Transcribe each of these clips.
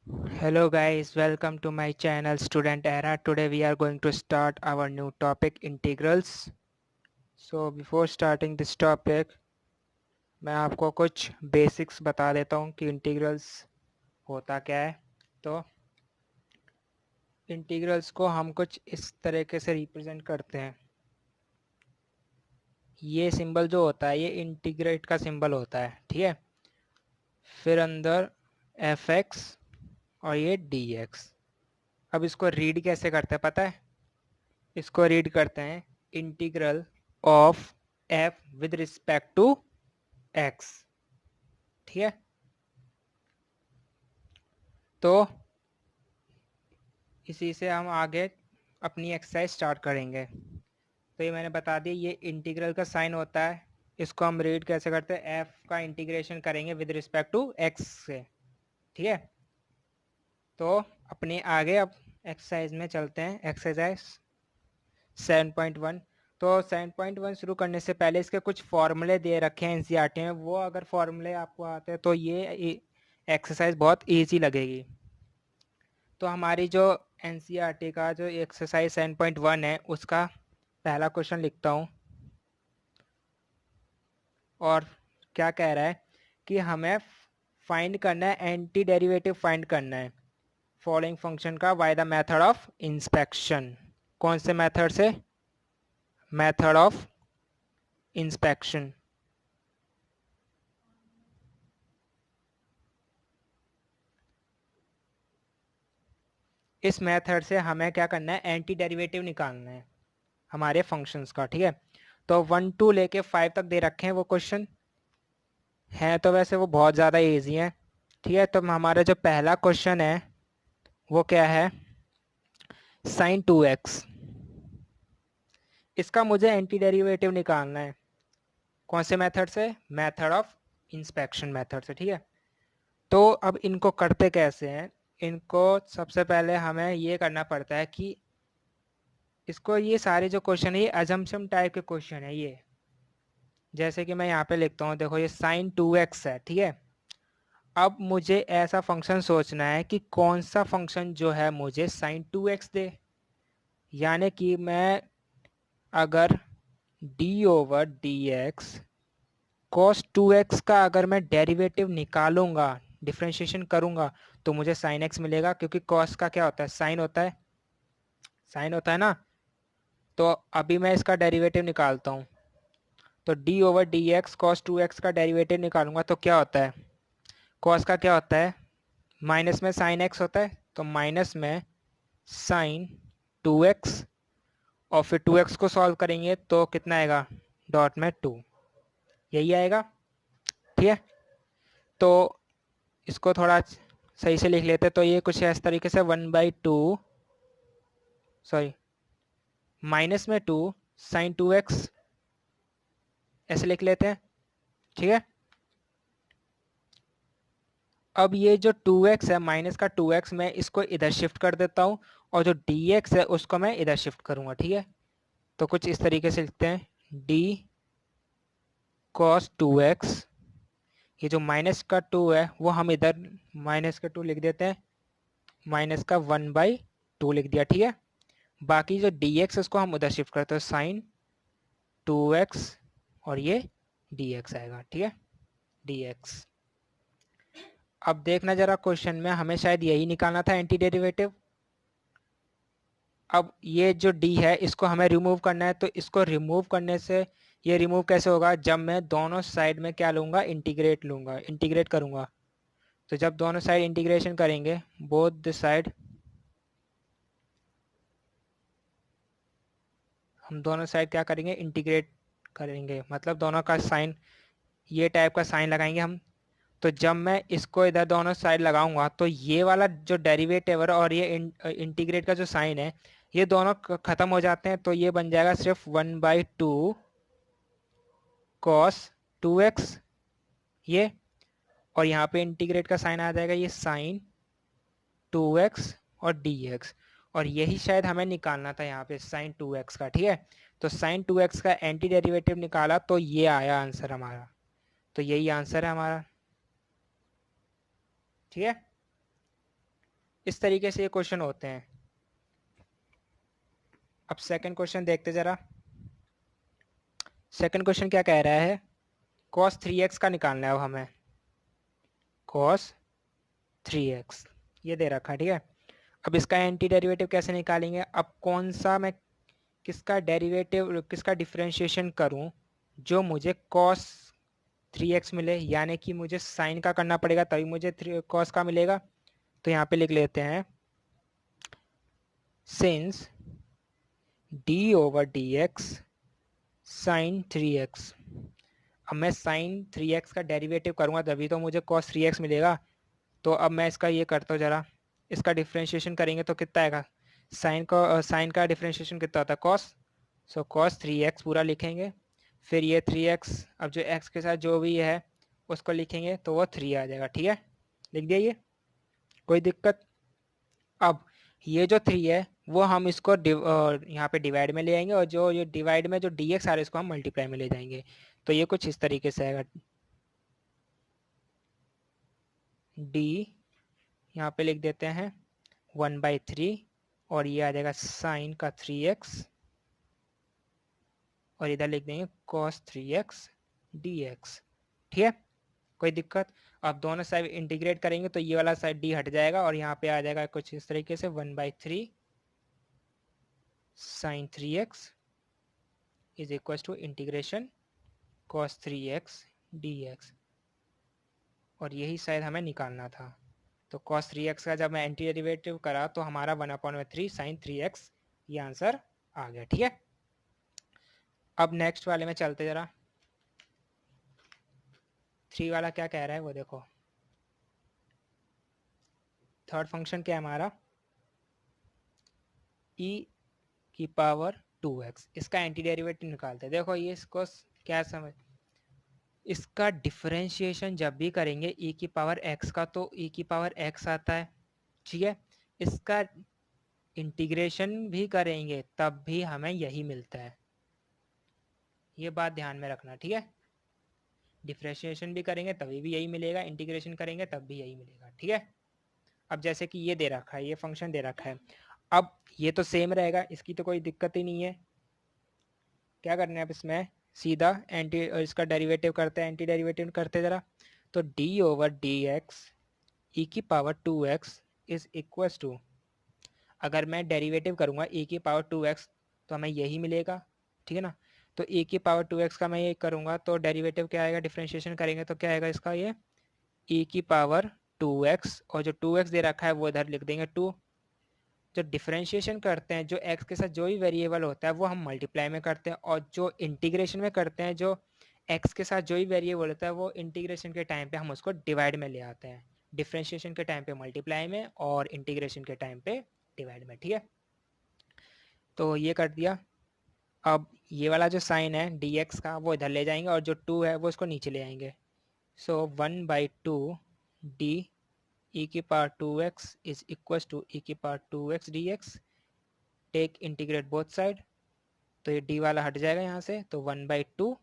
Hello guys, welcome to my channel Student Era. Today we are going to start our new topic integrals. So before starting this topic, मैं आपको कुछ basics बता देता हूँ कि integrals होता क्या है। तो इंटीग्रल्स को हम कुछ इस तरीके से रिप्रेजेंट करते हैं। ये सिंबल जो होता है ये इंटीग्रेट का सिंबल होता है, ठीक है। फिर अंदर एफ एक्स और ये डी एक्स। अब इसको रीड कैसे करते हैं पता है? इसको रीड करते हैं integral of F with respect to X, ठीक है। तो इसी से हम आगे अपनी एक्सरसाइज स्टार्ट करेंगे। तो ये मैंने बता दिया, ये इंटीग्रल का साइन होता है। इसको हम रीड कैसे करते हैं? एफ का इंटीग्रेशन करेंगे विद रिस्पेक्ट टू एक्स से, ठीक है। तो अपने आगे अब एक्सरसाइज में चलते हैं। एक्सरसाइज 7.1। तो 7.1 शुरू करने से पहले इसके कुछ फॉर्मूले दे रखे हैं एनसीईआरटी में। वो अगर फॉर्मूले आपको आते हैं तो ये एक्सरसाइज बहुत इजी लगेगी। तो हमारी जो एनसीईआरटी का जो एक्सरसाइज 7.1 है उसका पहला क्वेश्चन लिखता हूँ। और क्या कह रहा है कि हमें फाइंड करना है, एंटी डेरिवेटिव फाइंड करना है फॉलोइंग फंक्शन का by the method of inspection. कौन से मेथड से? Method of inspection. इस मेथड से हमें क्या करना है? एंटी डेरिवेटिव निकालना है हमारे फंक्शंस का, ठीक है। तो 1 2 लेके 5 तक दे रखे हैं वो क्वेश्चन है, तो वैसे वो बहुत ज़्यादा इजी है, ठीक है। तो हमारा जो पहला क्वेश्चन है वो क्या है? Sign 2x। इसका मुझे एंटी डेरिवेटिव निकालना है। कौन से मेथड से? मेथड ऑफ इंस्पेक्शन मेथड से, ठीक है। तो अब इनको करते कैसे हैं? इनको सबसे पहले हमें ये करना पड़ता है कि इसको, ये सारे जो क्वेश्चन है ये अजम्पशन टाइप के क्वेश्चन है ये। जैसे कि मैं यहाँ पे लिखता हूँ, देखो ये साइन 2x है, ठीक है। अब मुझे ऐसा फंक्शन सोचना है कि कौन सा फंक्शन जो है मुझे साइन 2x दे। यानी कि मैं अगर d over D x cos 2x का अगर मैं डेरिवेटिव निकालूंगा, डिफ्रेंशिएशन करूंगा, तो मुझे साइन x मिलेगा, क्योंकि कॉस का क्या होता है? साइन होता है, साइन होता है ना। तो अभी मैं इसका डेरिवेटिव निकालता हूँ। तो d over D x cos 2x का डेरिवेटिव निकालूंगा तो क्या होता है? कॉस का क्या होता है? माइनस में साइन x होता है, तो माइनस में साइन 2x। और फिर 2x को सॉल्व करेंगे तो कितना आएगा? डॉट में 2, यही आएगा, ठीक है। तो इसको थोड़ा सही से लिख लेते, तो ये कुछ इस तरीके से 1/2, सॉरी माइनस में 2 साइन 2x ऐसे लिख लेते हैं, ठीक है। अब ये जो 2x है, माइनस का 2x, मैं इसको इधर शिफ्ट कर देता हूँ, और जो dx है उसको मैं इधर शिफ्ट करूँगा, ठीक है। तो कुछ इस तरीके से लिखते हैं, d cos 2x। ये जो माइनस का 2 है वो हम इधर माइनस का 2 लिख देते हैं, माइनस का 1/2 लिख दिया, ठीक है। बाकी जो dx है उसको हम उधर शिफ्ट करते हैं, साइन 2x, और ये dx आएगा, ठीक है, dx। अब देखना जरा क्वेश्चन में, हमें शायद यही निकालना था एंटी डेरिवेटिव। अब ये जो d है इसको हमें रिमूव करना है, तो इसको रिमूव करने से ये रिमूव कैसे होगा? जब मैं दोनों साइड में क्या लूँगा? इंटीग्रेट लूँगा, इंटीग्रेट करूँगा। तो जब दोनों साइड इंटीग्रेशन करेंगे, बोथ द साइड, हम दोनों साइड क्या करेंगे? इंटीग्रेट करेंगे, मतलब दोनों का साइन, ये टाइप का साइन लगाएंगे हम। तो जब मैं इसको इधर दोनों साइड लगाऊंगा तो ये वाला जो डेरिवेटिव और ये इंटीग्रेट का जो साइन है ये दोनों ख़त्म हो जाते हैं, तो ये बन जाएगा सिर्फ 1/2 cos 2x ये। और यहाँ पे इंटीग्रेट का साइन आ जाएगा, ये साइन 2x और dx। और यही शायद हमें निकालना था यहाँ पे, साइन 2x का, ठीक है। तो साइन 2x का एंटी डेरिवेटिव निकाला तो ये आया आंसर हमारा। तो यही आंसर है हमारा, ठीक है। इस तरीके से ये क्वेश्चन होते हैं। अब सेकंड क्वेश्चन देखते ज़रा। सेकंड क्वेश्चन क्या कह रहा है, cos 3x का निकालना है अब हमें। cos 3x ये दे रखा है, ठीक है। अब इसका एंटी डेरिवेटिव कैसे निकालेंगे, अब कौन सा मैं किसका डेरिवेटिव किसका डिफरेंशिएशन करूं जो मुझे cos 3x मिले, यानी कि मुझे साइन का करना पड़ेगा तभी मुझे cos का मिलेगा। तो यहाँ पे लिख लेते हैं सिंस d/dx sin 3x। अब मैं sin 3x का डेरिवेटिव करूँगा तभी तो मुझे cos 3x मिलेगा। तो अब मैं इसका ये करता हूँ ज़रा, इसका डिफ्रेंशिएशन करेंगे तो कितना आएगा, साइन का डिफ्रेंशिएशन कितना होता है cos, सो cos 3x पूरा लिखेंगे। फिर ये 3x अब जो x के साथ जो भी है उसको लिखेंगे तो वो 3 आ जाएगा, ठीक है। लिख दिया ये, कोई दिक्कत। अब ये जो 3 है वो हम इसको यहाँ पे डिवाइड में ले आएंगे, और जो ये डिवाइड में जो dx आ रहा है इसको हम मल्टीप्लाई में ले जाएंगे। तो ये कुछ इस तरीके से आएगा, d यहाँ पे लिख देते हैं 1/3 और ये आ जाएगा साइन का 3x और इधर लिख देंगे cos 3x dx, ठीक है। कोई दिक्कत। अब दोनों साइड इंटीग्रेट करेंगे तो ये वाला साइड d हट जाएगा और यहाँ पे आ जाएगा कुछ इस तरीके से 1/3 sine 3x is equal to integration cos 3x dx, और यही शायद हमें निकालना था। तो cos 3x का जब मैं एंटी डेरिवेटिव करा तो हमारा 1/3 साइन 3x ये आंसर आ गया, ठीक है। अब नेक्स्ट वाले में चलते ज़रा। 3 वाला क्या कह रहा है वो देखो। थर्ड फंक्शन क्या है हमारा, e की पावर 2x, इसका एंटी डेरिवेटिव निकालते हैं। देखो ये इसको क्या समझ, इसका डिफरेंशिएशन जब भी करेंगे e की पावर x का तो e की पावर x आता है, ठीक है। इसका इंटीग्रेशन भी करेंगे तब भी हमें यही मिलता है, ये बात ध्यान में रखना, ठीक है। डिफरेंशिएशन भी करेंगे तभी भी यही मिलेगा, इंटीग्रेशन करेंगे तब भी यही मिलेगा, ठीक है। अब जैसे कि ये दे रखा है, ये फंक्शन दे रखा है, अब ये तो सेम रहेगा, इसकी तो कोई दिक्कत ही नहीं है। क्या करना है अब इसमें, सीधा एंटी इसका डेरिवेटिव करते हैं, एंटी डेरिवेटिव करते ज़रा। तो d/dx e की power 2x is equal to, अगर मैं डेरिवेटिव करूँगा e की पावर 2x तो हमें यही मिलेगा, ठीक है ना। तो e की पावर 2x का मैं ये करूँगा तो डेरिवेटिव क्या आएगा, डिफरेंशिएशन करेंगे तो क्या आएगा इसका, ये e की पावर 2x और जो 2x दे रखा है वो इधर लिख देंगे 2। जो डिफरेंशिएशन करते हैं, जो x के साथ जो भी वेरिएबल होता है वो हम मल्टीप्लाई में करते हैं, और जो इंटीग्रेशन में करते हैं, जो x के साथ जो भी वेरिएबल होता है वो इंटीग्रेशन के टाइम पे हम उसको डिवाइड में ले आते हैं। डिफरेंशिएशन के टाइम पे मल्टीप्लाई में और इंटीग्रेशन के टाइम पे डिवाइड में, ठीक है। तो ये कर दिया। अब ये वाला जो साइन है dx का वो इधर ले जाएंगे और जो 2 है वो इसको नीचे ले आएंगे। सो 1/2 d e की power 2x is equal to e की power 2x dx। Take integrate both side, तो ये d वाला हट जाएगा यहाँ से, तो 1/2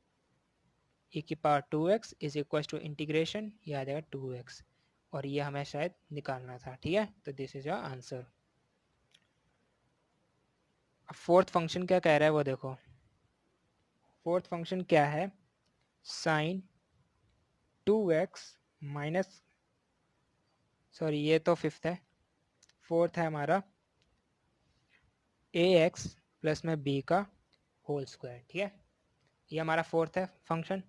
e की power 2x is equal to integration, ये आ जाएगा 2x, और ये हमें शायद निकालना था, ठीक है। तो दिस इज योर आंसर। अब फोर्थ फंक्शन क्या कह रहा है वो देखो। फोर्थ फंक्शन क्या है, साइन 2x माइनस, सॉरी ये तो फिफ्थ है, फोर्थ है हमारा ax प्लस में b का होल स्क्वायर, ठीक है। ये हमारा फोर्थ है फंक्शन।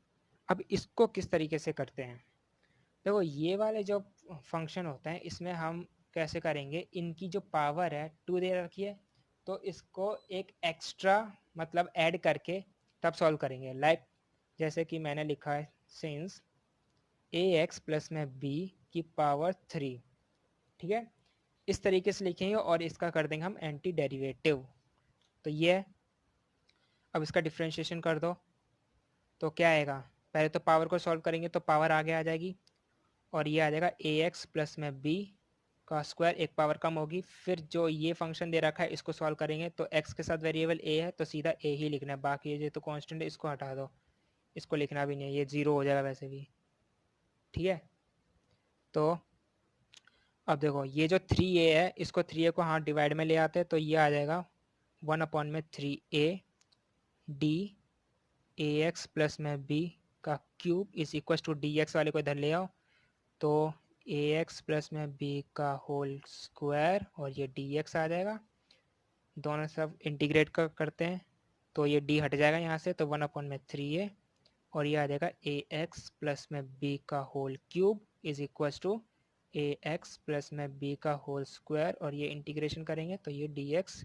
अब इसको किस तरीके से करते हैं, देखो ये वाले जो फंक्शन होते हैं इसमें हम कैसे करेंगे, इनकी जो पावर है 2 दे रखी है तो इसको एक एक्स्ट्रा मतलब ऐड करके तब सॉल्व करेंगे। लाइक जैसे कि मैंने लिखा है सिंस ax प्लस में b की पावर 3, ठीक है। इस तरीके से लिखेंगे और इसका कर देंगे हम एंटी डेरिवेटिव। तो ये है। अब इसका डिफ्रेंशिएशन कर दो तो क्या आएगा, पहले तो पावर को सॉल्व करेंगे तो पावर आगे आ जाएगी और ये आ जाएगा ax प्लस में b का स्क्वायर, एक पावर कम होगी। फिर जो ये फंक्शन दे रखा है इसको सॉल्व करेंगे तो x के साथ वेरिएबल a है तो सीधा a ही लिखना है, बाकी ये तो कांस्टेंट है इसको हटा दो, इसको लिखना भी नहीं है, ये 0 हो जाएगा वैसे भी, ठीक है। तो अब देखो ये जो 3a है, इसको 3a को हाँ डिवाइड में ले आते हैं तो ये आ जाएगा 1/3a D A X plus में बी का cube is equal to D X वाले को इधर ले आओ तो ए एक्स प्लस में बी का होल स्क्वायर और ये डी एक्स आ जाएगा। दोनों सब इंटीग्रेट करते हैं तो ये डी हट जाएगा यहाँ से, तो 1/3a और ये आ जाएगा ए एक्स प्लस में बी का whole cube is equal to A X plus में बी का होल स्क्वायर और ये इंटीग्रेशन करेंगे तो ये डी एक्स,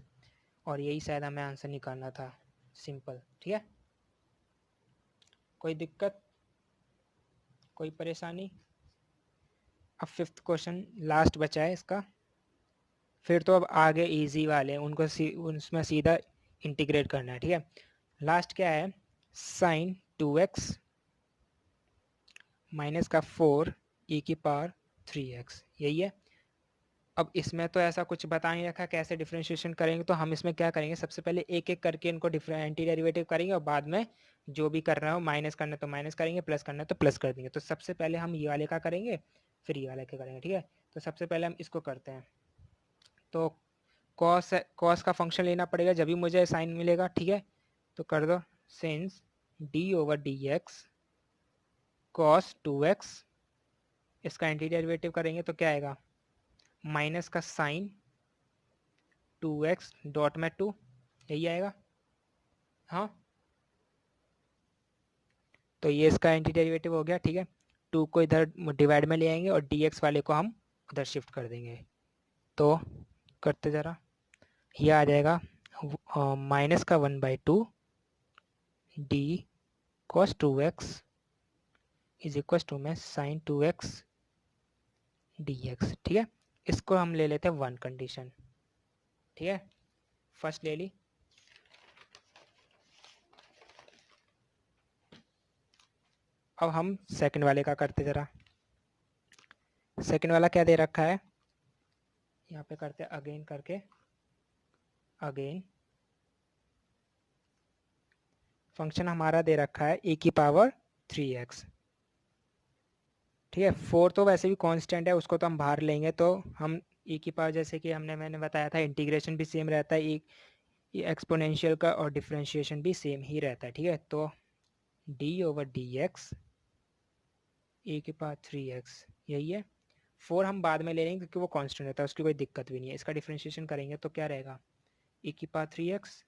और यही शायद हमें आंसर निकालना था। सिंपल, ठीक है। कोई दिक्कत, कोई परेशानी? अब 5th क्वेश्चन लास्ट बचा है इसका, फिर तो अब आगे इजी वाले उनको उसमें सीधा इंटीग्रेट करना है, ठीक है। लास्ट क्या है, साइन 2x माइनस का 4 e की पावर 3x, यही है। अब इसमें तो ऐसा कुछ बता नहीं रखा कैसे डिफरेंशिएशन करेंगे, तो हम इसमें क्या करेंगे, सबसे पहले एक एक करके इनको एंटी डेरिवेटिव करेंगे और बाद में जो भी करना हो, माइनस करना है तो माइनस करेंगे, प्लस करना है तो प्लस कर देंगे। तो सबसे पहले हम ये वाले का करेंगे, फिर ये वाले का करेंगे, ठीक है। तो सबसे पहले हम इसको करते हैं, तो कॉस का फंक्शन लेना पड़ेगा जब भी मुझे साइन मिलेगा, ठीक है। तो कर दो, सिंस d/dx cos 2x, इसका एंटी डेरिवेटिव करेंगे तो क्या आएगा, माइनस का साइन 2x डॉट में 2, यही आएगा। हाँ, तो ये इसका एंटी डेरिवेटिव हो गया, ठीक है। 2 को इधर डिवाइड में ले आएंगे और dx वाले को हम उधर शिफ्ट कर देंगे। तो करते ज़रा, ये आ जाएगा माइनस का 1/2 D cos 2x is equal to में साइन 2x dx, ठीक है। इसको हम ले लेते हैं 1 कंडीशन, ठीक है। फर्स्ट ले ली। अब हम सेकंड वाले का करते ज़रा। सेकंड वाला क्या दे रखा है, यहाँ पे करते हैं अगेन करके, अगेन फंक्शन हमारा दे रखा है e की पावर 3x, ठीक है। 4 तो वैसे भी कांस्टेंट है, उसको तो हम बाहर लेंगे, तो हम e की पावर, जैसे कि मैंने बताया था, इंटीग्रेशन भी सेम रहता है, ये एक्सपोनेंशियल का और डिफरेंशिएशन भी सेम ही रहता है, ठीक है। तो d/dx e की पावर 3x, यही है। 4 हम बाद में ले लेंगे क्योंकि वो कांस्टेंट रहता है, उसकी कोई दिक्कत भी नहीं है। इसका डिफरेंशिएशन करेंगे तो क्या रहेगा, e की पावर 3x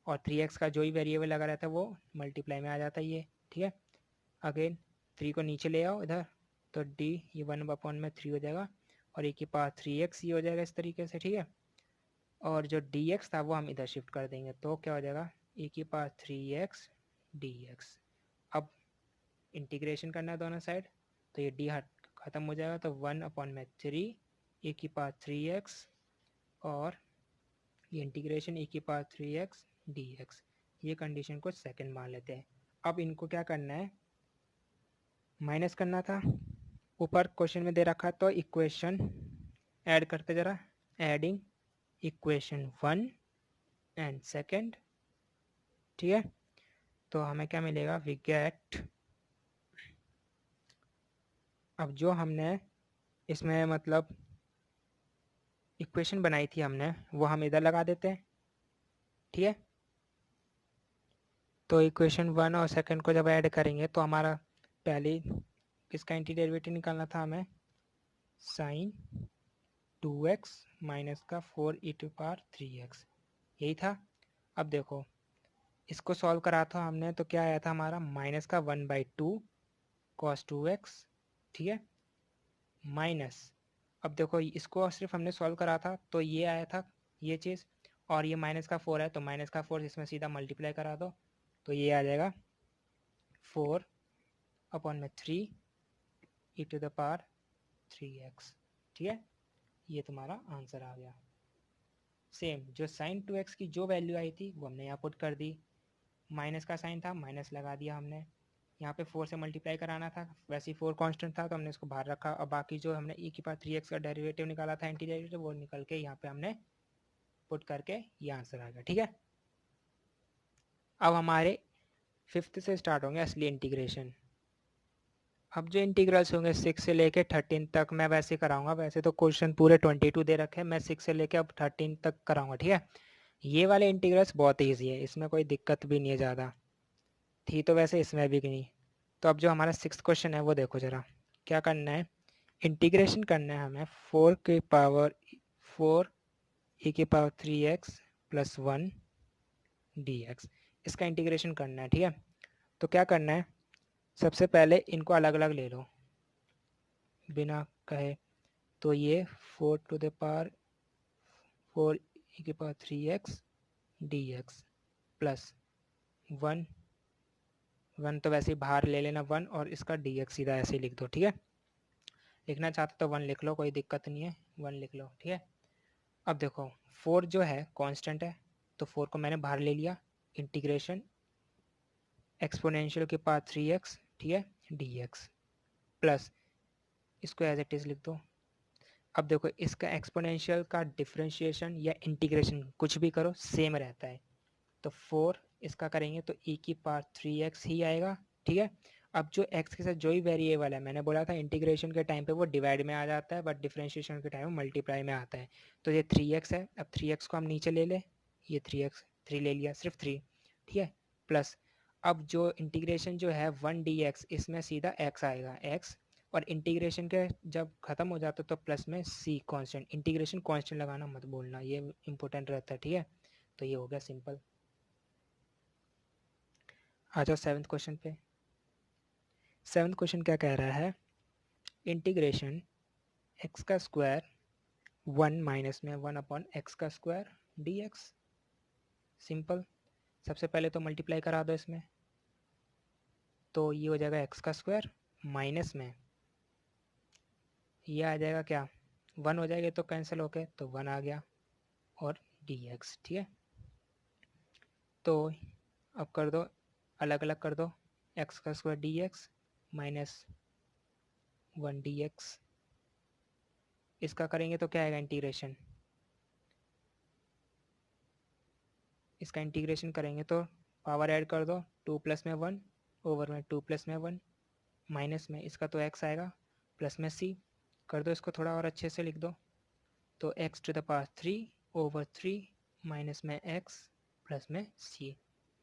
और 3x का जो ही वेरिएबल लगा रहता है वो मल्टीप्लाई में आ जाता है ये, ठीक है। अगेन 3 को नीचे ले आओ इधर, तो d ये 1/3 हो जाएगा और e की पावर 3x ये हो जाएगा इस तरीके से, ठीक है। और जो dx था वो हम इधर शिफ्ट कर देंगे, तो क्या हो जाएगा, e की पावर 3x dx। अब इंटीग्रेशन करना है दोनों साइड, तो ये d ख़त्म हो जाएगा, तो 1/3 e की पावर 3x और ये इंटीग्रेशन e की पावर 3x dx। ये कंडीशन को सेकंड मान लेते हैं। अब इनको क्या करना है, माइनस करना था, ऊपर क्वेश्चन में दे रखा है, तो इक्वेशन ऐड करते ज़रा, एडिंग इक्वेशन 1 एंड सेकंड, ठीक है। तो हमें क्या मिलेगा, वी गेट, अब जो हमने इसमें मतलब इक्वेशन बनाई थी हमने, वो हम इधर लगा देते हैं, ठीक है। तो इक्वेशन 1 और सेकंड को जब ऐड करेंगे तो हमारा पहले इसका एंटी डेरिवेटिव निकालना था हमें, साइन 2x माइनस का 4 e टू पावर 3x, यही था। अब देखो इसको सॉल्व करा था हमने, तो क्या आया था हमारा, माइनस का 1/2 cos 2x, ठीक है, माइनस, अब देखो इसको सिर्फ हमने सॉल्व करा था तो ये आया था ये चीज़, और ये माइनस का 4 है तो माइनस का 4 इसमें सीधा मल्टीप्लाई करा दो, तो ये आ जाएगा 4/3 e to the power 3x, ठीक है। ये तुम्हारा आंसर आ गया। सेम जो साइन 2x की जो वैल्यू आई थी वो हमने यहाँ पुट कर दी, माइनस का साइन था माइनस लगा दिया हमने, यहाँ पे 4 से मल्टीप्लाई कराना था, वैसे ही 4 कांस्टेंट था तो हमने इसको बाहर रखा, और बाकी जो हमने e की पावर 3x का डेरिवेटिव निकाला था एंटी डेरिवेटिव, वो निकल के यहाँ पे हमने पुट करके ये आंसर आ गया, ठीक है। अब हमारे 5th से स्टार्ट होंगे असली इंटीग्रेशन। अब जो इंटीग्रल्स होंगे 6 से लेके 13 तक मैं वैसे कराऊंगा। वैसे तो क्वेश्चन पूरे 22 दे रखे हैं, मैं 6 से लेके अब 13 तक कराऊंगा, ठीक है। ये वाले इंटीग्रल्स बहुत ईजी है, इसमें कोई दिक्कत भी नहीं है ज़्यादा, थी तो वैसे इसमें भी नहीं। तो अब जो हमारा 6th क्वेश्चन है वो देखो ज़रा, क्या करना है, इंटीग्रेशन करना है हमें 4 e⁻³ प्लस 1 dx, इसका इंटीग्रेशन करना है, ठीक है। तो क्या करना है, सबसे पहले इनको अलग अलग ले लो बिना कहे। तो ये 4 e⁻³ dx प्लस 1, 1 तो वैसे ही बाहर ले लेना 1, और इसका dx सीधा ऐसे ही लिख दो, ठीक है। लिखना चाहते तो 1 लिख लो, कोई दिक्कत नहीं है, 1 लिख लो, ठीक है। अब देखो 4 जो है कांस्टेंट है, तो 4 को मैंने बाहर ले लिया, इंटीग्रेशन एक्सपोनेंशियल के पास 3x, ठीक है, dx प्लस इसको एज इट इज़ लिख दो। अब देखो इसका एक्सपोनेंशियल का डिफरेंशिएशन या इंटीग्रेशन कुछ भी करो सेम रहता है, तो 4 इसका करेंगे तो e⁻³ ही आएगा, ठीक है। अब जो x के साथ जो ही वेरिएबल है, मैंने बोला था इंटीग्रेशन के टाइम पे वो डिवाइड में आ जाता है, बट डिफरेंशिएशन के टाइम में मल्टीप्लाई में आता है। तो ये 3x है, अब 3x को हम नीचे ले ले, ये 3x 3 ले लिया, सिर्फ 3, ठीक है, प्लस अब जो इंटीग्रेशन जो है 1 dx, इसमें सीधा x आएगा, x, और इंटीग्रेशन के जब ख़त्म हो जाता है तो प्लस में c कांस्टेंट, इंटीग्रेशन कांस्टेंट लगाना मत भूलना, ये इंपॉर्टेंट रहता है, ठीक है। तो ये हो गया सिंपल। आ जाओ 7th क्वेश्चन पे। 7th क्वेश्चन क्या कह रहा है, इंटीग्रेशन x का स्क्वायर 1 माइनस में 1/x² dx। सिंपल, सबसे पहले तो मल्टीप्लाई करा दो इसमें, तो ये हो जाएगा x का स्क्वायर माइनस में ये आ जाएगा क्या, 1 हो जाएगा तो कैंसिल होके, तो 1 आ गया, और dx, ठीक है। तो अब कर दो, अलग अलग कर दो, x का स्क्वायर dx माइनस 1 dx, इसका करेंगे तो क्या आएगा इंटीग्रेशन, इसका इंटीग्रेशन करेंगे तो पावर ऐड कर दो, 2 प्लस में 1 ओवर में 2 प्लस में 1 माइनस में इसका तो x आएगा, प्लस में c कर दो, इसको थोड़ा और अच्छे से लिख दो, तो x⁻³ ओवर 3 माइनस में x प्लस में c,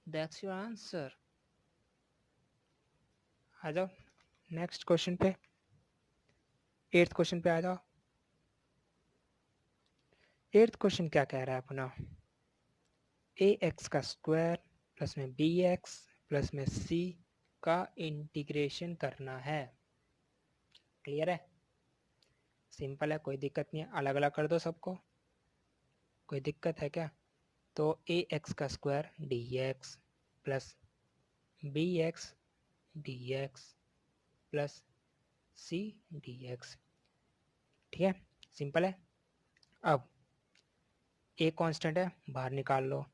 दैट्स योर आंसर। आ जाओ नेक्स्ट क्वेश्चन पे, 8th क्वेश्चन पे आ जाओ। 8th क्वेश्चन क्या कह रहा है अपना, ax का स्क्वायर प्लस में bx प्लस में c का इंटीग्रेशन करना है। क्लियर है, सिंपल है, कोई दिक्कत नहीं है, अलग अलग कर दो सबको, कोई दिक्कत है क्या। तो ax का square dx plus bx dx plus c dx, ठीक है, सिंपल है। अब a कांस्टेंट है, बाहर निकाल लो,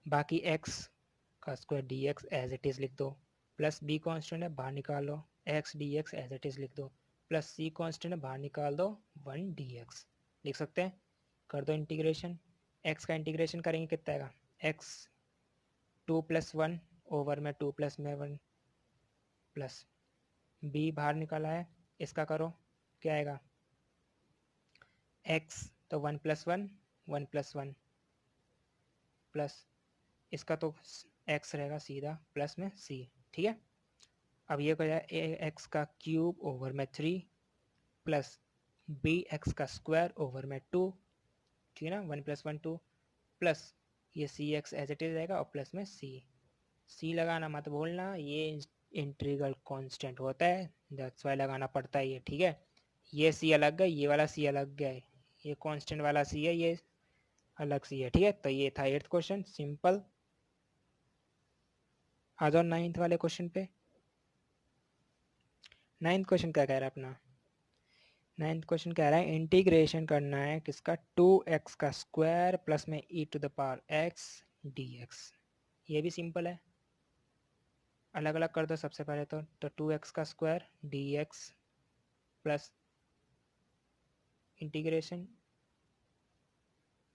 बाकी x का square dx as it is लिख दो, प्लस b कांस्टेंट है, बाहर निकाल लो, x dx as it is लिख दो, प्लस c कांस्टेंट है, बाहर निकाल दो 1 dx, लिख सकते हैं। कर दो इंटीग्रेशन, x का इंटीग्रेशन करेंगे कितना आएगा, x 2 प्लस 1 ओवर में 2 प्लस में 1 प्लस b बाहर निकाला है, इसका करो क्या आएगा, x तो 1 प्लस 1 1 प्लस 1 प्लस इसका तो x रहेगा सीधा प्लस में c, ठीक है। अब ये हो जाए ax का क्यूब ओवर में 3 प्लस bx का स्क्वायर ओवर में 2, ठीक है ना, 1 प्लस 1 2 प्लस ये cx एज इट इज रहेगा, और प्लस में c लगाना मत भूलना, ये इंटीग्रल कांस्टेंट होता है, दैट्स वाई लगाना पड़ता है ये, ठीक है। ये c अलग है, ये वाला c अलग है, ये कांस्टेंट वाला c है, ये अलग c है, ठीक है। तो ये था 8th क्वेश्चन, सिंपल। आ जाओ 9th वाले क्वेश्चन पे। 9th क्वेश्चन क्या कह रहा है अपना, 9th क्वेश्चन कह रहा है इंटीग्रेशन करना है किसका, 2x का स्क्वायर प्लस में e⁻x dx। ये भी सिंपल है, अलग अलग कर दो सबसे पहले तो 2x का square dx plus integration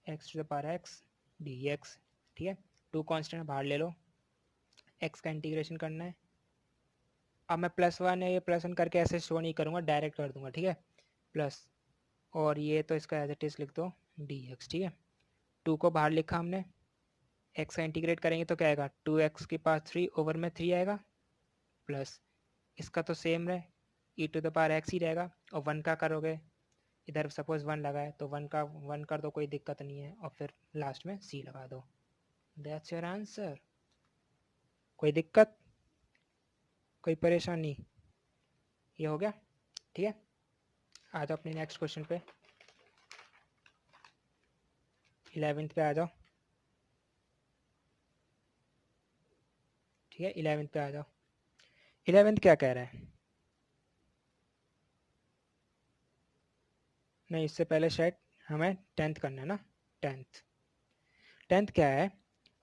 x⁻x dx, ठीक है। 2 कांस्टेंट बाहर ले लो, x का इंटीग्रेशन करना है, अब मैं +1 है, ये +1 करके ऐसे शो नहीं करूँगा, डायरेक्ट कर दूँगा, ठीक है, प्लस, और ये तो इसका एज इट इज़ लिख दो dx, ठीक है। 2 को बाहर लिखा हमने, x का इंटीग्रेट करेंगे तो क्या आएगा, 2x के पास 3 ओवर में 3 आएगा, प्लस इसका तो सेम रहे, e⁻x ही रहेगा, और 1 का करोगे, इधर सपोज 1 लगा है तो 1 का 1 कर दो, कोई दिक्कत नहीं है, और फिर लास्ट में c लगा दो। That's your answer. कोई दिक्कत, कोई परेशानी? ये हो गया, ठीक है। आ जाओ अपने नेक्स्ट क्वेश्चन पे, 11th पे आ जाओ, ठीक है, 11th पे आ जाओ। 11th क्या कह रहा है? नहीं, इससे पहले शायद हमें 10th करना है ना। 10th क्या है,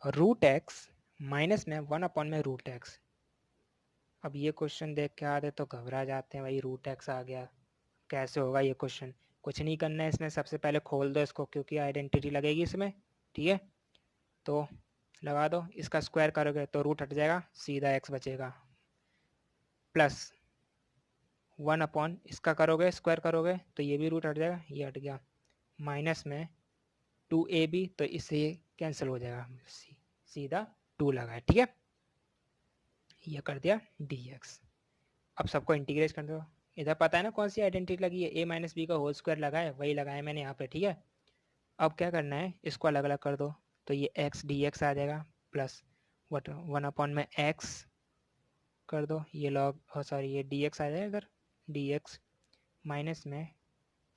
√x माइनस में 1 में √x। अब ये क्वेश्चन देख के आते तो घबरा जाते हैं, भाई √x आ गया, कैसे होगा ये क्वेश्चन। कुछ नहीं करना है इसमें, सबसे पहले खोल दो इसको, क्योंकि आइडेंटिटी लगेगी इसमें, ठीक है। तो लगा दो, इसका स्क्वायर करोगे तो रूट हट जाएगा, सीधा x बचेगा, प्लस 1 इसका करोगे स्क्वायर करोगे तो ये भी रूट हट जाएगा, ये हट गया, माइनस में 2ab, तो इससे ये कैंसिल हो जाएगा, सीधा 2 लगा है, ठीक है। ये कर दिया dx। अब सबको इंटीग्रेट कर दो, इधर पता है ना कौन सी आइडेंटिटी लगी है, a-b का होल स्क्वायर लगा है, वही लगाया मैंने यहाँ पे, ठीक है। अब क्या करना है, इसको अलग अलग कर दो, तो ये x dx आ जाएगा, प्लस 1 में x कर दो, ये लॉग सॉरी ये dx आ जाएगा इधर, dx माइनस में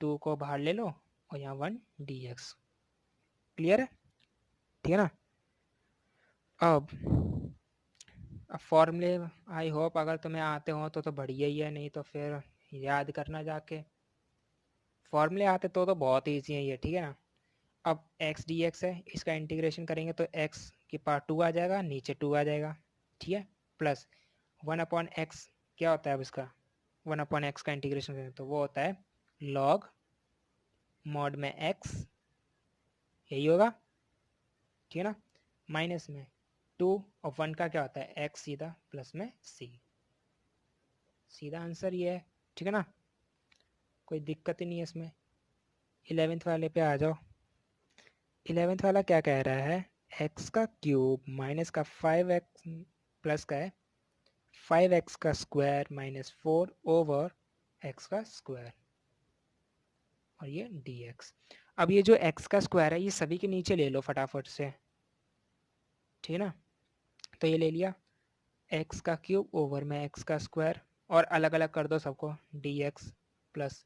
2 को बाहर ले लो, और यहाँ 1 dx। क्लियर है, ठीक है ना। अब फॉर्मूले आई होप अगर तुम्हें आते हो तो बढ़िया ही है, नहीं तो फिर याद करना जाके। फॉर्मूले आते तो बहुत ईजी है ये, ठीक है ना। अब x dx है, इसका इंटीग्रेशन करेंगे तो x के पास 2 आ जाएगा, नीचे 2 आ जाएगा, ठीक है, प्लस 1/x क्या होता है अब इसका, 1/x का इंटीग्रेशन करेंगे तो वो होता है log mod में x, यही होगा, ठीक है ना, माइनस में 2 और 1 का क्या होता है x, सीधा प्लस में c, सीधा आंसर ये है, ठीक है ना, कोई दिक्कत ही नहीं है इसमें। 11th वाले पे आ जाओ। 11th वाला क्या कह रहा है, x का क्यूब माइनस का 5x प्लस का है 5x का स्क्वायर माइनस 4 ओवर x का स्क्वायर, और ये dx। अब ये जो x का स्क्वायर है ये सभी के नीचे ले लो फटाफट से, ठीक है ना। तो ये ले लिया, x का क्यूब ओवर में x का स्क्वायर, और अलग अलग कर दो सबको, dx प्लस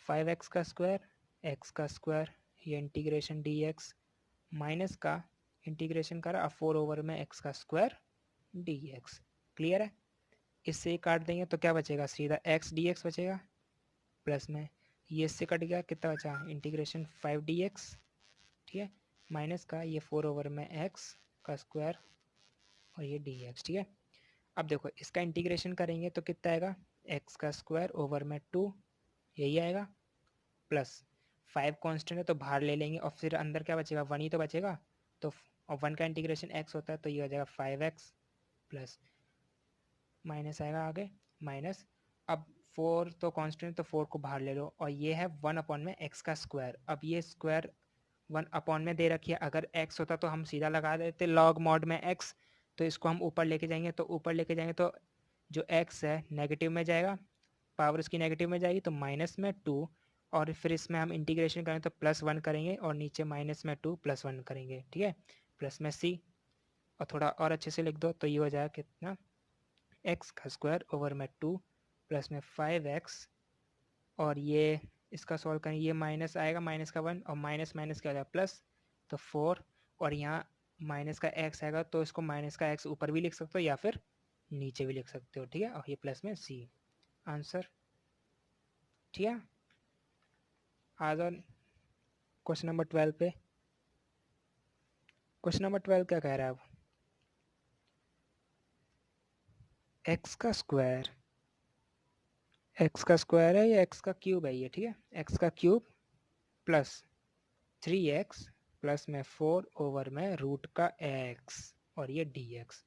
5x का स्क्वायर x का स्क्वायर, ये इंटीग्रेशन dx माइनस का इंटीग्रेशन करा 4 ओवर में x का स्क्वायर dx। क्लियर है, इससे ही काट देंगे तो क्या बचेगा, सीधा x dx बचेगा, प्लस में ये इससे कट गया, कितना बचा, इंटीग्रेशन 5dx, ठीक है, माइनस का ये 4 ओवर में x का स्क्वायर, और ये dx, ठीक है। अब देखो इसका इंटीग्रेशन करेंगे तो कितना आएगा, x का स्क्वायर ओवर में 2, यही आएगा, प्लस 5 कांस्टेंट है तो बाहर ले लेंगे, और फिर अंदर क्या बचेगा, 1 ही तो बचेगा, तो और 1 का इंटीग्रेशन x होता है तो ये हो जाएगा 5x, प्लस माइनस आएगा आगे, माइनस, अब 4 तो कांस्टेंट तो 4 को बाहर ले लो, और ये है 1 में x का स्क्वायर। अब ये स्क्वायर 1 में दे रखी है, अगर x होता तो हम सीधा लगा देते लॉग मॉड में x, तो इसको हम ऊपर लेके जाएंगे, तो ऊपर लेके जाएंगे तो जो x है नेगेटिव में जाएगा, पावर इसकी नेगेटिव में जाएगी, तो माइनस में 2, और फिर इसमें हम इंटीग्रेशन करें तो +1 करेंगे, और नीचे माइनस में 2 +1 करेंगे, ठीक है, प्लस में c, और थोड़ा और अच्छे से लिख दो तो ये हो जाएगा कितना, x का स्क्वायर ओवर में 2 प्लस में 5x, और ये इसका सॉल्व करें, ये माइनस आएगा, माइनस का 1, और माइनस माइनस क्या हो जाएगा प्लस, तो 4, और यहाँ माइनस का x आएगा तो इसको माइनस का x ऊपर भी लिख सकते हो या फिर नीचे भी लिख सकते हो, ठीक है, और ये प्लस में c आंसर, ठीक है। आ जाओ क्वेश्चन नंबर 12 पे। क्वेश्चन नंबर 12 क्या कह रहा है, अब x का स्क्वायर, x का स्क्वायर है या x का क्यूब है ये, ठीक है, x का क्यूब प्लस 3x प्लस में 4 ओवर में रूट का x, और ये dx।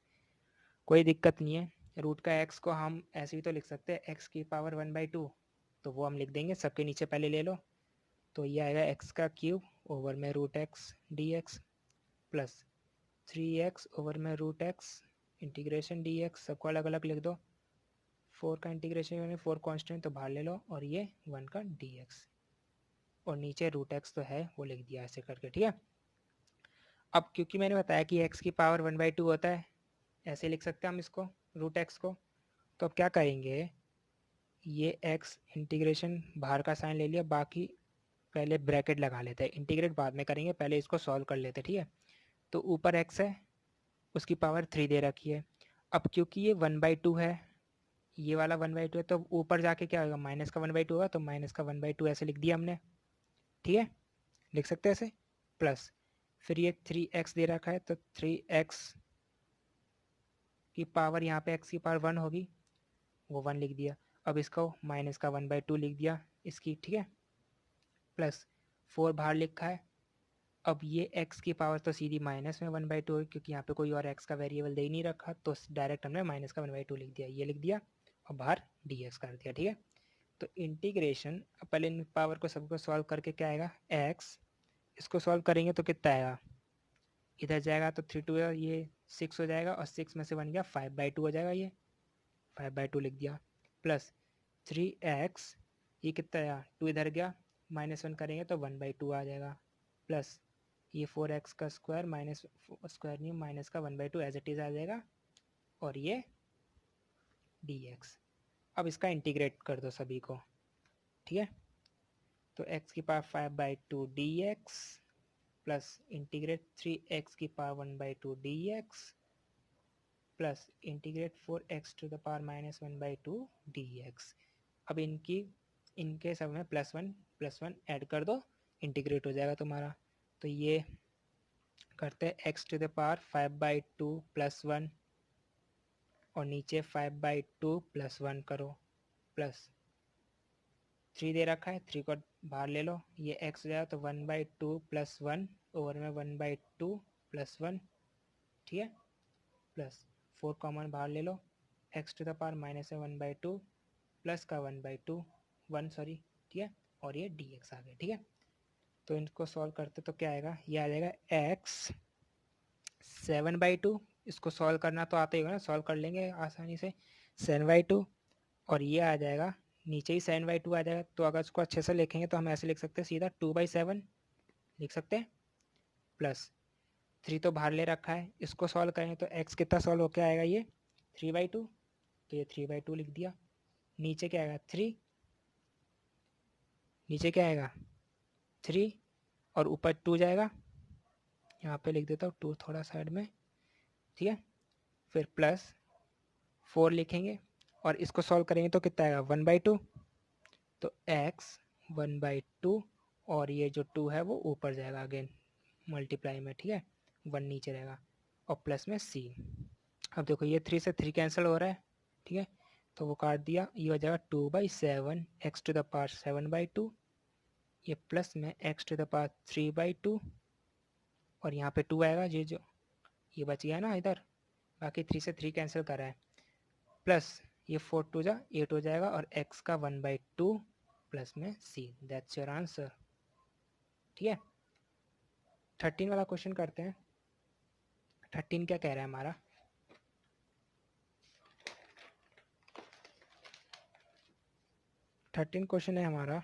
कोई दिक्कत नहीं है, रूट का एक्स को हम ऐसे भी तो लिख सकते हैं एक्स की पावर 1/2, तो वो हम लिख देंगे, सबके नीचे पहले ले लो। तो ये आएगा एक्स का क्यूब ओवर में root x d x plus 3x over में root x integration d x, सबको अलग अलग लिख दो। 4 का इंटीग्रेशन यानी 4 कॉन्स्टेंट तो बाहर ले लो, और ये 1 का डी एक्स, और नीचे रूट एक्स तो है वो लिख दिया ऐसे करके, ठीक है। अब क्योंकि मैंने बताया कि x की पावर 1/2 होता है, ऐसे लिख सकते हैं हम इसको, रूट एक्स को। तो अब क्या करेंगे, ये x इंटीग्रेशन बाहर का साइन ले लिया, बाकी पहले ब्रैकेट लगा लेते हैं, इंटीग्रेट बाद में करेंगे, पहले इसको सॉल्व कर लेते हैं, ठीक है। तो ऊपर x है, उसकी पावर 3 दे रखी है। अब क्योंकि ये 1/2 है, ये वाला 1/2 है, तो ऊपर जाके क्या होगा, माइनस का 1/2 होगा, तो माइनस का 1/2 ऐसे लिख दिया हमने, ठीक है, लिख सकते हैं ऐसे। प्लस फिर ये 3x दे रखा है, तो 3x की पावर यहाँ पे x की पावर 1 होगी, वो 1 लिख दिया। अब इसको माइनस का 1/2 लिख दिया इसकी, ठीक है, प्लस 4 बाहर लिखा है। अब ये x की पावर तो सीधी माइनस में 1/2 होगी, क्योंकि यहाँ पे कोई और x का वेरिएबल दे ही नहीं रखा, तो डायरेक्ट हमने माइनस का 1/2 लिख दिया, ये लिख दिया, और बाहर dx कर दिया, ठीक है। तो इंटीग्रेशन, अब पहले इन पावर को सबको सॉल्व करके क्या आएगा, x, इसको सॉल्व करेंगे तो कितना आएगा, इधर जाएगा तो 3 2 ये 6 हो जाएगा, और 6 में से 1 गया 5/2 हो जाएगा, ये 5/2 लिख दिया। प्लस 3x, ये कितना आया, 2 इधर गया, -1 करेंगे तो 1/2 आ जाएगा, प्लस ये 4x का स्क्वायर, माइनस स्क्वायर नहीं, माइनस का 1/2 एज इट इज़ आ जाएगा, और ये dx। अब इसका इंटीग्रेट कर दो सभी को, ठीक है। तो x की power 5/2 dx plus integrate 3x की power 1/2 dx plus integrate 4x to the power -1/2 dx। अब इनके सब में +1 ऐड कर दो, इंटीग्रेट हो जाएगा तुम्हारा। तो ये करते हैं x टू द पावर 5/2 +1, और नीचे 5/2 +1 करो, प्लस 3 दे रखा है, 3 को बाहर ले लो, ये x हो जाएगा, तो 1/2 +1 ओवर में 1/2 +1, ठीक है, प्लस 4 कॉमन बाहर ले लो, x to the power -1/2 plus का 1/2 1 सॉरी, ठीक है, और ये dx आ गया, ठीक है। तो इनको सॉल्व करते तो क्या आएगा, ये आ जाएगा x 7/2, इसको सॉल्व करना तो आता ही होगा ना, सॉल्व कर लेंगे आसानी से, 7/2, और ये आ जाएगा नीचे ही 7/2 आ जाएगा। तो अगर इसको अच्छे से लिखेंगे तो हम ऐसे लिख सकते हैं सीधा 2/7 लिख सकते हैं, प्लस 3 तो बाहर ले रखा है, इसको सॉल्व करेंगे तो x कितना सॉल्व होकर आएगा, ये 3/2, तो ये 3/2 लिख दिया। नीचे क्या आएगा 3, नीचे क्या आएगा 3, और ऊपर 2 जाएगा, यहाँ पे लिख देता हूँ 2 थोड़ा साइड में, ठीक है। फिर प्लस 4 लिखेंगे, और इसको सॉल्व करेंगे तो कितना आएगा 1/2, तो x 1/2, और ये जो 2 है वो ऊपर जाएगा अगेन मल्टीप्लाई में, ठीक है, 1 नीचे रहेगा, और प्लस में c। अब देखो ये 3 से 3 कैंसिल हो रहा है, ठीक है, तो वो काट दिया, ये हो जाएगा 2/7 x टू द पावर 7/2, ये प्लस में x टू द पावर 3/2, और यहाँ पे 2 आएगा, ये बच गया ना इधर, बाकी 3 से 3 कैंसिल कर रहा है, प्लस ये 4 2 जा 8 हो जाएगा, और x का 1/2 प्लस में c, दैट्स योर आंसर, ठीक है। 13 वाला क्वेश्चन करते हैं। 13 क्या कह रहा है हमारा, थर्टीन क्वेश्चन है हमारा,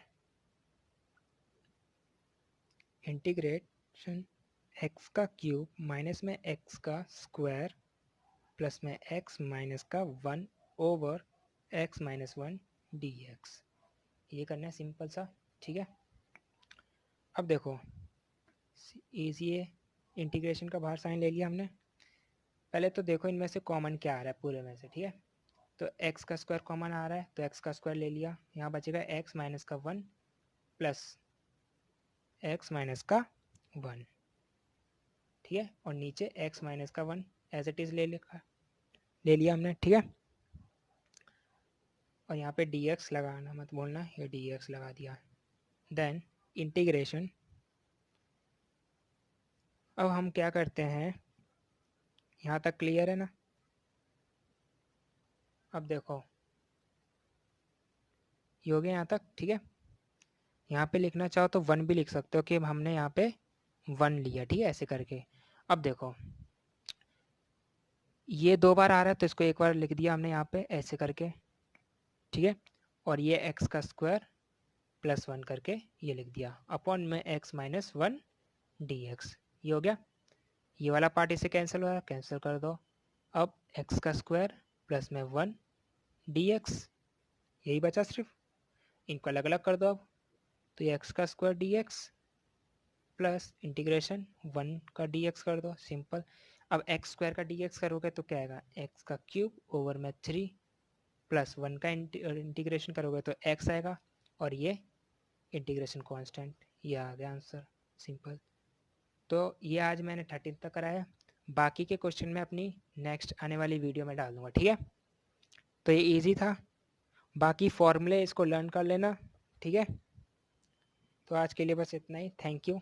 इंटीग्रेशन x का क्यूब माइनस में x का स्क्वायर प्लस में x माइनस का 1 ओवर x माइनस 1 dx, ये करना है सिंपल सा, ठीक है। अब देखो इजी है, इंटीग्रेशन का बाहर साइन ले लिया हमने। पहले तो देखो इनमें से कॉमन क्या आ रहा है पूरे में से, ठीक है। तो x का स्क्वायर कॉमन आ रहा है, तो x का स्क्वायर ले लिया, यहाँ बचेगा x माइनस का 1 प्लस x माइनस का 1, ठीक है, और नीचे x माइनस का 1 एज इट इज़ ले लिया हमने, ठीक है। और यहाँ पे dx लगाना मत बोलना, ये dx लगा दिया। देन इंटीग्रेशन, अब हम क्या करते हैं, यहाँ तक क्लियर है ना, अब देखो ये हो गया यहाँ तक, ठीक है। यहाँ पे लिखना चाहो तो 1 भी लिख सकते हो कि हमने यहाँ पे 1 लिया, ठीक है, ऐसे करके। अब देखो ये 2 बार आ रहा है तो इसको एक बार लिख दिया हमने यहाँ पे ऐसे करके, ठीक है। और ये x का स्क्वायर प्लस 1 करके ये लिख दिया अपॉन में x माइनस 1 dx। ये हो गया, ये वाला पार्ट इसे कैंसिल हो रहा है, कैंसिल कर दो। अब x का स्क्वायर प्लस में 1 dx, यही बचा सिर्फ, इनको अलग अलग कर दो अब। तो ये x का स्क्वायर dx प्लस इंटीग्रेशन 1 का dx कर दो, सिंपल। अब x स्क्वायर का dx करोगे तो क्या आएगा, x का क्यूब ओवर में 3 प्लस 1 का इंटीग्रेशन करोगे तो x आएगा, और ये इंटीग्रेशन कांस्टेंट, ये आ गया आंसर, सिंपल। तो ये आज मैंने 13 तक कराया, बाकी के क्वेश्चन मैं अपनी नेक्स्ट आने वाली वीडियो में डाल दूँगा, ठीक है। तो ये इजी था, बाकी फॉर्मूले इसको लर्न कर लेना, ठीक है। तो आज के लिए बस इतना ही, थैंक यू।